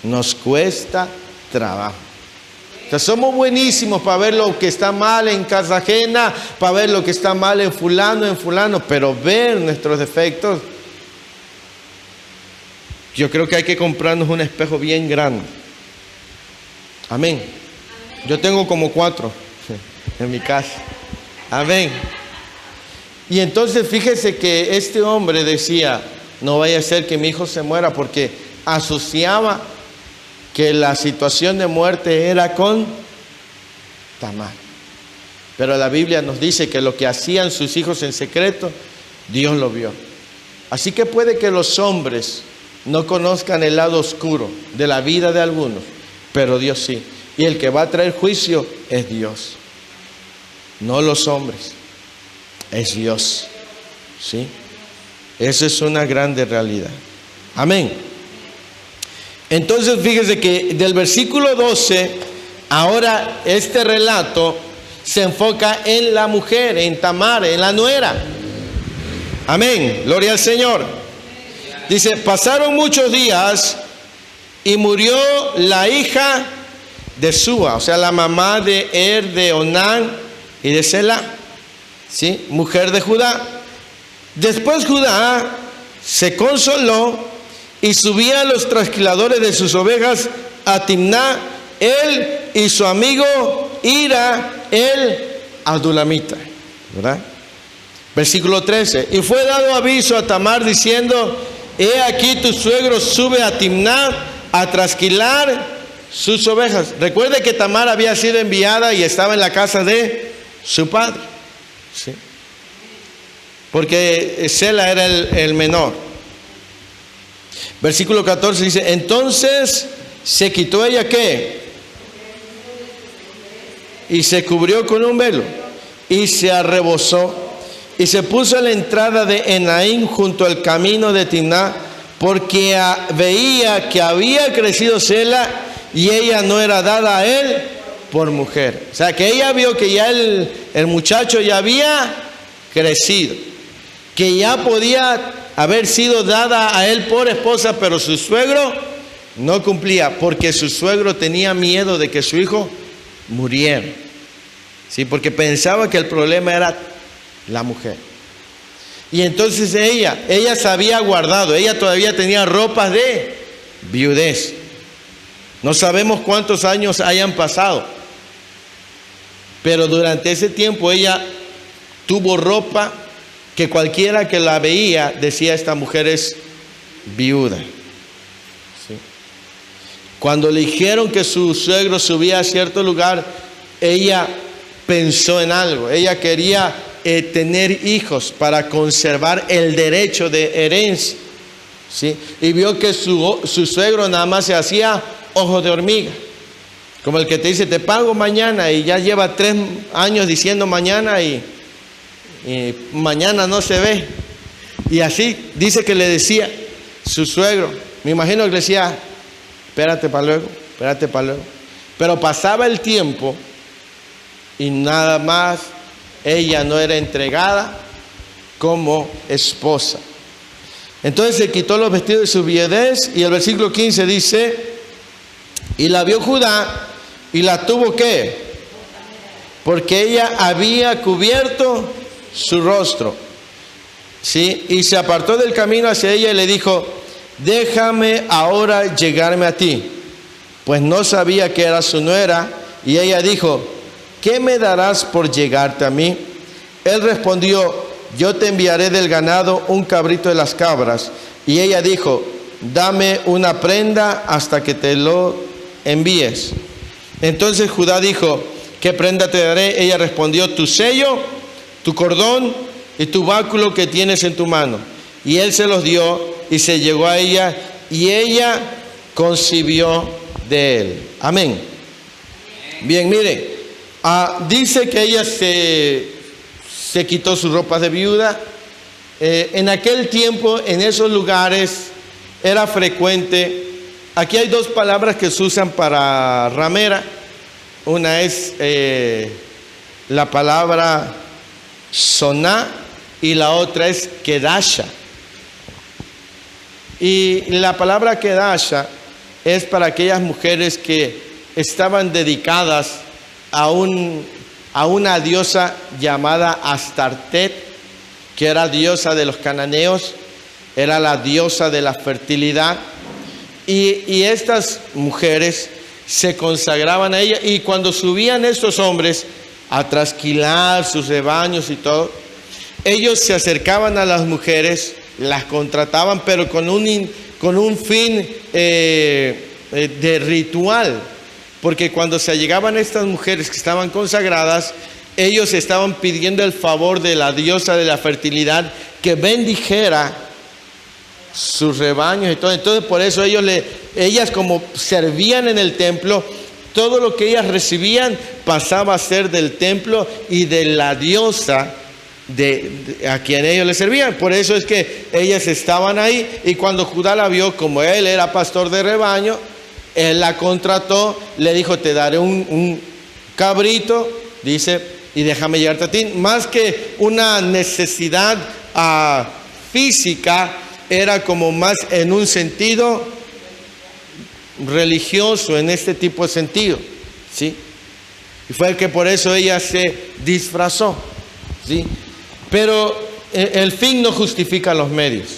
[SPEAKER 1] nos cuesta trabajo. O sea, somos buenísimos para ver lo que está mal en casa ajena, para ver lo que está mal en fulano, pero ver nuestros defectos, yo creo que hay que comprarnos un espejo bien grande. Amén. Yo tengo como 4 en mi casa. Amén. Y entonces fíjese que este hombre decía, no vaya a ser que mi hijo se muera, porque asociaba que la situación de muerte era con Tamar. Pero la Biblia nos dice que lo que hacían sus hijos en secreto, Dios lo vio. Así que puede que los hombres no conozcan el lado oscuro de la vida de algunos, pero Dios sí. Y el que va a traer juicio es Dios, no los hombres, es Dios. ¿Sí? Esa es una grande realidad. Amén. Entonces fíjese que del versículo 12, ahora este relato se enfoca en la mujer, en Tamar, en la nuera. Amén, gloria al Señor. Dice, pasaron muchos días y murió la hija de Súa, o sea, la mamá de de Onán y de Selá, ¿sí? Mujer de Judá. Después Judá se consoló y subía a los trasquiladores de sus ovejas a Timná, él y su amigo Hira, el adulamita, ¿verdad? Versículo 13. Y fue dado aviso a Tamar diciendo, he aquí tu suegro sube a Timná a trasquilar sus ovejas. Recuerde que Tamar había sido enviada y estaba en la casa de su padre, ¿sí? Porque Sela era el menor. Versículo 14 dice, entonces se quitó ella ¿qué? Y se cubrió con un velo y se arrebozó y se puso a la entrada de Enaim junto al camino de Timná, porque veía que había crecido Sela y ella no era dada a él por mujer. O sea, que ella vio que ya el muchacho ya había crecido, que ya podía haber sido dada a él por esposa, pero su suegro no cumplía, porque su suegro tenía miedo de que su hijo muriera. Sí, porque pensaba que el problema era la mujer. Y entonces ella se había guardado, ella todavía tenía ropas de viudez. No sabemos cuántos años hayan pasado, pero durante ese tiempo ella tuvo ropa que cualquiera que la veía decía, esta mujer es viuda. ¿Sí? Cuando le dijeron que su suegro subía a cierto lugar, ella pensó en algo. Ella quería tener hijos para conservar el derecho de herencia. ¿Sí? Y vio que su suegro nada más se hacía ojo de hormiga, como el que te dice te pago mañana, y ya lleva 3 años diciendo mañana y mañana no se ve. Y así dice que le decía su suegro, me imagino que le decía espérate para luego. Pero pasaba el tiempo y nada más ella no era entregada como esposa. Entonces se quitó los vestidos de su viudez, y el versículo 15 dice, y la vio Judá y la tuvo ¿qué? Porque ella había cubierto su rostro, ¿sí? Y se apartó del camino hacia ella y le dijo, déjame ahora llegarme a ti, pues no sabía que era su nuera. Y ella dijo, ¿qué me darás por llegarte a mí? Él respondió, yo te enviaré del ganado un cabrito de las cabras. Y ella dijo, dame una prenda hasta que te lo envíes. Entonces Judá dijo, ¿qué prenda te daré? Ella respondió, tu sello, tu cordón y tu báculo que tienes en tu mano. Y él se los dio y se llegó a ella y ella concibió de él. Amén. Bien, mire, dice que ella se quitó sus ropas de viuda. En aquel tiempo, en esos lugares, era frecuente. Aquí hay dos palabras que se usan para ramera. Una es la palabra soná y la otra es kedasha. Y la palabra kedasha es para aquellas mujeres que estaban dedicadas a una diosa llamada Astartet, que era diosa de los cananeos, era la diosa de la fertilidad. Y estas mujeres se consagraban a ella, y cuando subían estos hombres a trasquilar sus rebaños y todo, ellos se acercaban a las mujeres, las contrataban, pero con un fin de ritual, porque cuando se allegaban estas mujeres que estaban consagradas, ellos estaban pidiendo el favor de la diosa de la fertilidad que bendijera sus rebaños y todo. Entonces por eso ellas como servían en el templo, todo lo que ellas recibían pasaba a ser del templo y de la diosa a quien ellos le servían. Por eso es que ellas estaban ahí, y cuando Judá la vio, como él era pastor de rebaño, él la contrató, le dijo, te daré un cabrito, dice, y déjame llevarte a ti. Más que una necesidad física, era como más en un sentido religioso, en este tipo de sentido, ¿sí? Y fue que por eso ella se disfrazó, ¿sí? Pero el fin no justifica los medios,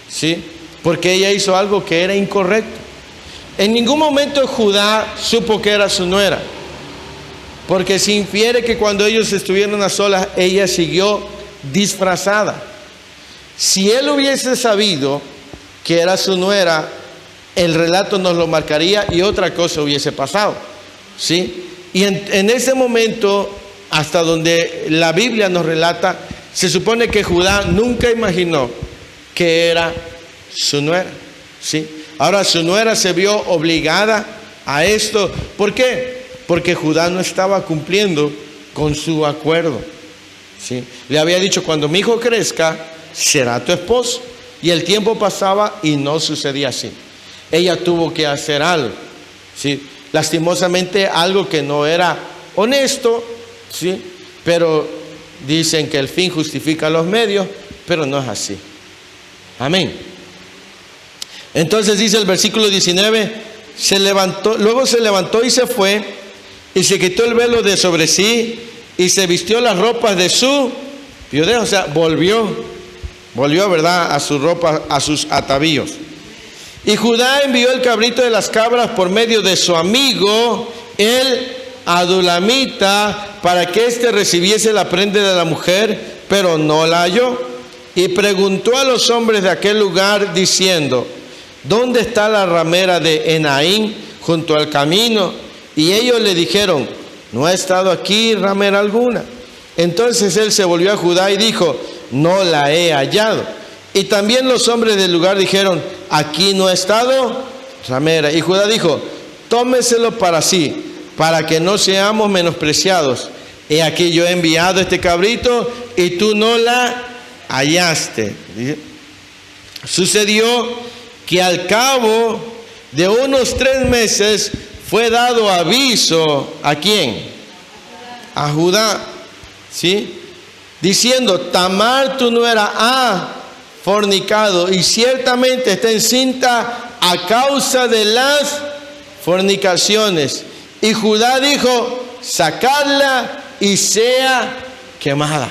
[SPEAKER 1] ¿sí? Porque ella hizo algo que era incorrecto. En ningún momento Judá supo que era su nuera, porque se infiere que cuando ellos estuvieron a solas, ella siguió disfrazada. Si él hubiese sabido que era su nuera, el relato nos lo marcaría y otra cosa hubiese pasado, ¿sí? Y en ese momento, hasta donde la Biblia nos relata, se supone que Judá nunca imaginó que era su nuera, ¿sí? Ahora su nuera se vio obligada a esto. ¿Por qué? Porque Judá no estaba cumpliendo con su acuerdo, ¿sí? Le había dicho, cuando mi hijo crezca, será tu esposo. Y el tiempo pasaba y no sucedía así. Ella tuvo que hacer algo, ¿sí? Lastimosamente algo que no era honesto, ¿sí? Pero dicen que el fin justifica los medios, pero no es así. Amén. Entonces dice el versículo 19, luego se levantó y se fue, y se quitó el velo de sobre sí, y se vistió las ropas de su viudez. O sea, volvió, ¿verdad?, a su ropa, a sus atavíos. Y Judá envió el cabrito de las cabras por medio de su amigo, el adulamita, para que éste recibiese la prenda de la mujer, pero no la halló. Y preguntó a los hombres de aquel lugar, diciendo, ¿dónde está la ramera de Enaín junto al camino? Y ellos le dijeron, no ha estado aquí ramera alguna. Entonces él se volvió a Judá y dijo, no la he hallado. Y también los hombres del lugar dijeron, aquí no ha estado ramera. Y Judá dijo, tómeselo para sí, para que no seamos menospreciados. He aquí yo he enviado este cabrito y tú no la hallaste. Sucedió que al cabo de unos 3 meses fue dado aviso, ¿a quién? A Judá, ¿sí? Diciendo, Tamar tu nuera ha fornicado y ciertamente está encinta a causa de las fornicaciones. Y Judá dijo, sacadla y sea quemada,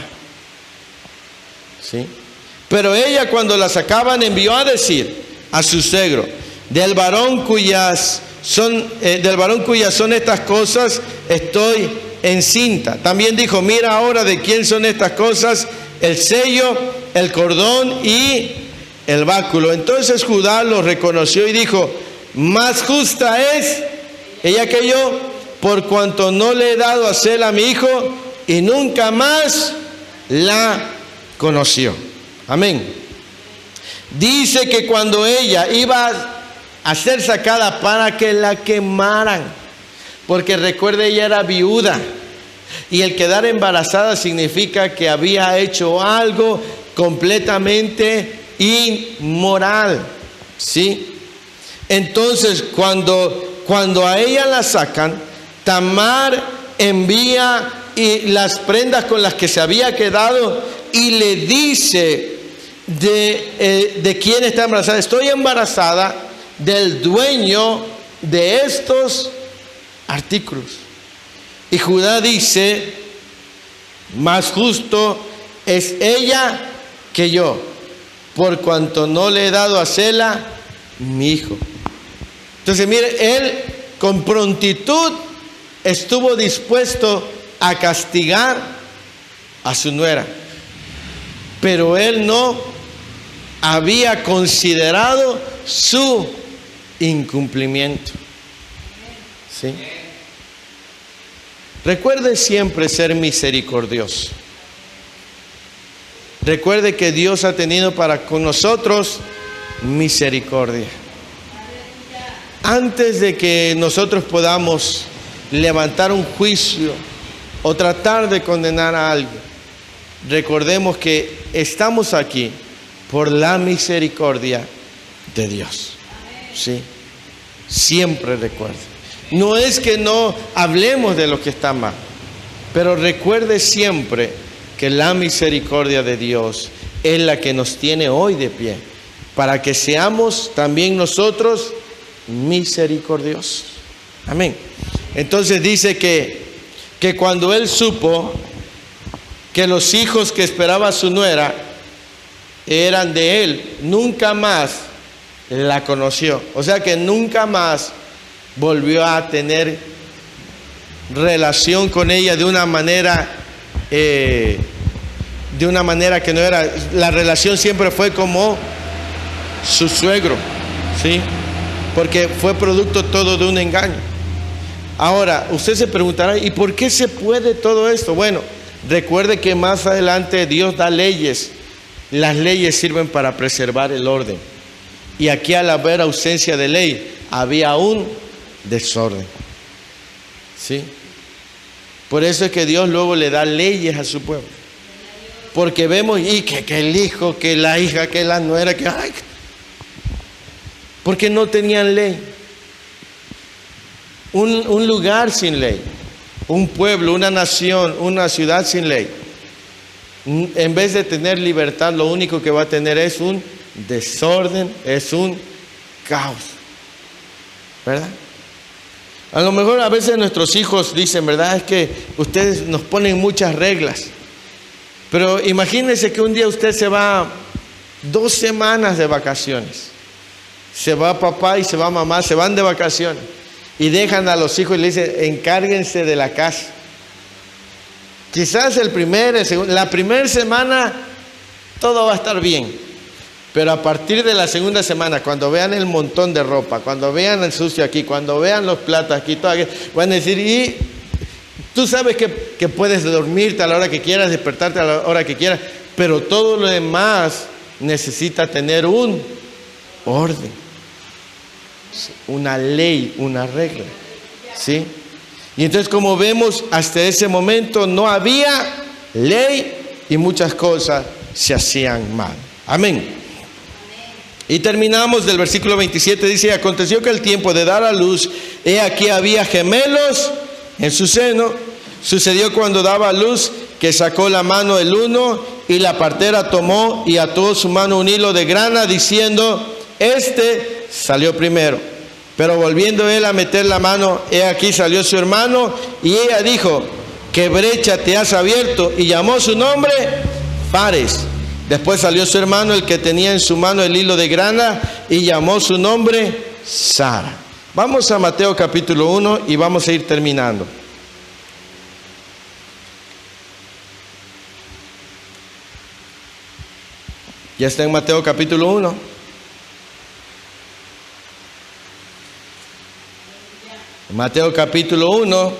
[SPEAKER 1] ¿sí? Pero ella, cuando la sacaban, envió a decir a su suegro, del varón cuyas son estas cosas, estoy encinta. También dijo, mira ahora de quién son estas cosas, el sello, el cordón y el báculo. Entonces Judá lo reconoció y dijo, más justa es ella que yo, por cuanto no le he dado a Sela mi hijo, y nunca más la conoció. Amén. Dice que cuando ella iba a ser sacada para que la quemaran, porque recuerde, ella era viuda, y el quedar embarazada significa que había hecho algo completamente inmoral, ¿sí? Entonces cuando a ella la sacan, Tamar envía las prendas con las que se había quedado y le dice de quién está embarazada. Estoy embarazada del dueño de estos artículos. Y Judá dice, más justo es ella que yo, por cuanto no le he dado a Sela mi hijo. Entonces mire, él con prontitud estuvo dispuesto a castigar a su nuera, pero él no había considerado su incumplimiento. ¿Sí? Recuerde siempre ser misericordioso. Recuerde que Dios ha tenido para con nosotros misericordia. Antes de que nosotros podamos levantar un juicio o tratar de condenar a alguien, recordemos que estamos aquí por la misericordia de Dios. ¿Sí? Siempre recuerde. No es que no hablemos de lo que está mal, pero recuerde siempre que la misericordia de Dios es la que nos tiene hoy de pie, para que seamos también nosotros misericordiosos. Amén. Entonces dice que cuando él supo que los hijos que esperaba su nuera eran de él, nunca más la conoció. O sea que nunca más volvió a tener relación con ella de una manera que no era. La relación siempre fue como su suegro, ¿sí? Porque fue producto todo de un engaño. Ahora, usted se preguntará, ¿y por qué se puede todo esto? Bueno, recuerde que más adelante Dios da leyes. Las leyes sirven para preservar el orden. Y aquí, al haber ausencia de ley, había un desorden. ¿Sí? Por eso es que Dios luego le da leyes a su pueblo. Porque vemos que el hijo, que la hija, que la nuera, porque no tenían ley. Un lugar sin ley, un pueblo, una nación, una ciudad sin ley, en vez de tener libertad, lo único que va a tener es un desorden, es un caos, ¿verdad? A lo mejor a veces nuestros hijos dicen, ¿verdad? Es que ustedes nos ponen muchas reglas. Pero imagínense que un día usted se va 2 semanas de vacaciones. Se va papá y se va mamá, se van de vacaciones. Y dejan a los hijos y le dicen, encárguense de la casa. Quizás la primera semana todo va a estar bien. Pero a partir de la segunda semana, cuando vean el montón de ropa, cuando vean el sucio aquí, cuando vean los platos aquí, todo aquí, van a decir, y tú sabes que puedes dormirte a la hora que quieras, despertarte a la hora que quieras, pero todo lo demás necesita tener un orden, una ley, una regla, ¿sí? Y entonces, como vemos, hasta ese momento no había ley y muchas cosas se hacían mal. Amén. Y terminamos del versículo 27, dice, aconteció que al tiempo de dar a luz, he aquí había gemelos en su seno. Sucedió cuando daba a luz que sacó la mano el uno y la partera tomó y ató su mano un hilo de grana, diciendo, este salió primero. Pero volviendo él a meter la mano, he aquí salió su hermano, y ella dijo, ¿qué brecha te has abierto? Y llamó su nombre Fares. Después salió su hermano, el que tenía en su mano el hilo de grana, y llamó su nombre Sara. Vamos a Mateo capítulo 1 y vamos a ir terminando. Ya está en Mateo capítulo 1. Mateo capítulo 1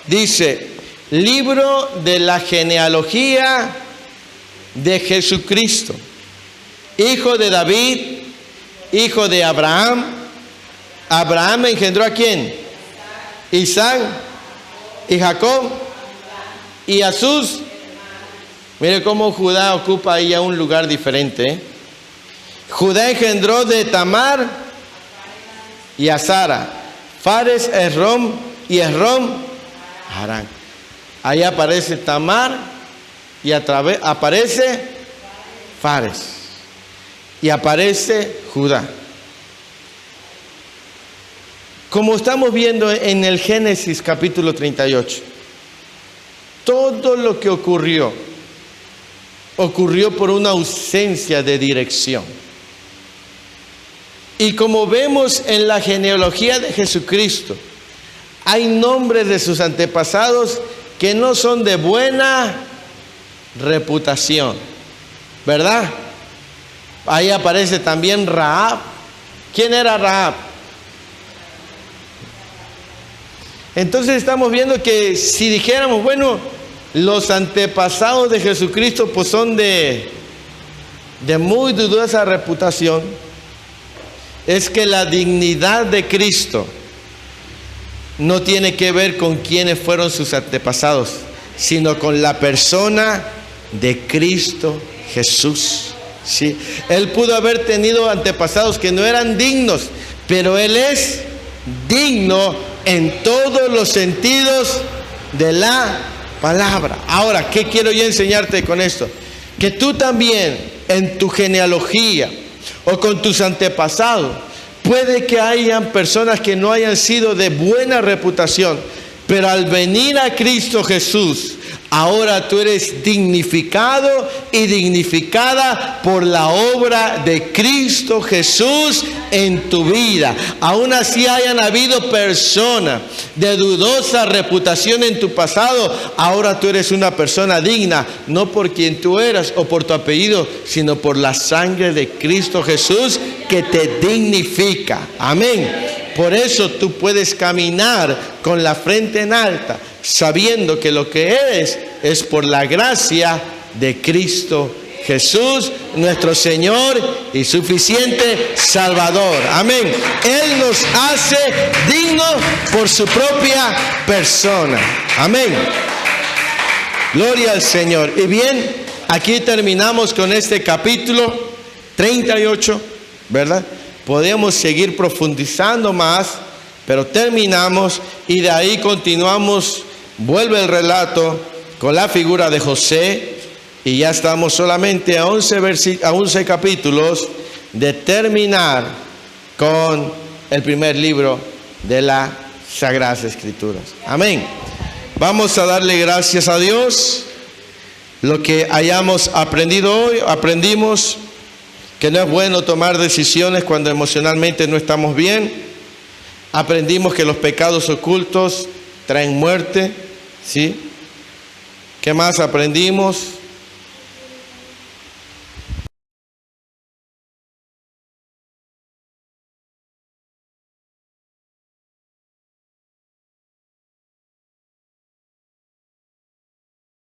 [SPEAKER 1] dice, libro de la genealogía de Jesucristo, hijo de David, hijo de Abraham. Abraham engendró ¿a quién? Isaac y Jacob y a sus. Mire cómo Judá ocupa ahí a un lugar diferente, ¿eh? Judá engendró de Tamar y a Sara. Fares, Esrom y Esrom, Harán. Ahí aparece Tamar y aparece Fares y aparece Judá. Como estamos viendo en el Génesis capítulo 38, todo lo que ocurrió por una ausencia de dirección. Y como vemos en la genealogía de Jesucristo, hay nombres de sus antepasados que no son de buena reputación, ¿verdad? Ahí aparece también Rahab. ¿Quién era Rahab? Entonces estamos viendo que si dijéramos, bueno, los antepasados de Jesucristo pues son de muy dudosa reputación, es que la dignidad de Cristo no tiene que ver con quiénes fueron sus antepasados, sino con la persona de Cristo Jesús. ¿Sí? Él pudo haber tenido antepasados que no eran dignos, pero Él es digno en todos los sentidos de la palabra. Ahora, ¿qué quiero yo enseñarte con esto? Que tú también en tu genealogía o con tus antepasados, puede que hayan personas que no hayan sido de buena reputación, pero al venir a Cristo Jesús, ahora tú eres dignificado y dignificada por la obra de Cristo Jesús en tu vida. Aún así hayan habido personas de dudosa reputación en tu pasado, ahora tú eres una persona digna, no por quien tú eras o por tu apellido, sino por la sangre de Cristo Jesús que te dignifica. Amén. Por eso tú puedes caminar con la frente en alta, sabiendo que lo que eres es por la gracia de Cristo Jesús, nuestro Señor y suficiente Salvador. Amén. Él nos hace dignos por su propia persona. Amén. Gloria al Señor. Y bien, aquí terminamos con este capítulo 38, ¿verdad? Podemos seguir profundizando más, pero terminamos y de ahí continuamos. Vuelve el relato con la figura de José y ya estamos solamente a 11 capítulos de terminar con el primer libro de las Sagradas Escrituras. Amén. Vamos a darle gracias a Dios. Lo que hayamos aprendido hoy, aprendimos que no es bueno tomar decisiones cuando emocionalmente no estamos bien. Aprendimos que los pecados ocultos traen muerte, ¿sí? ¿Qué más aprendimos?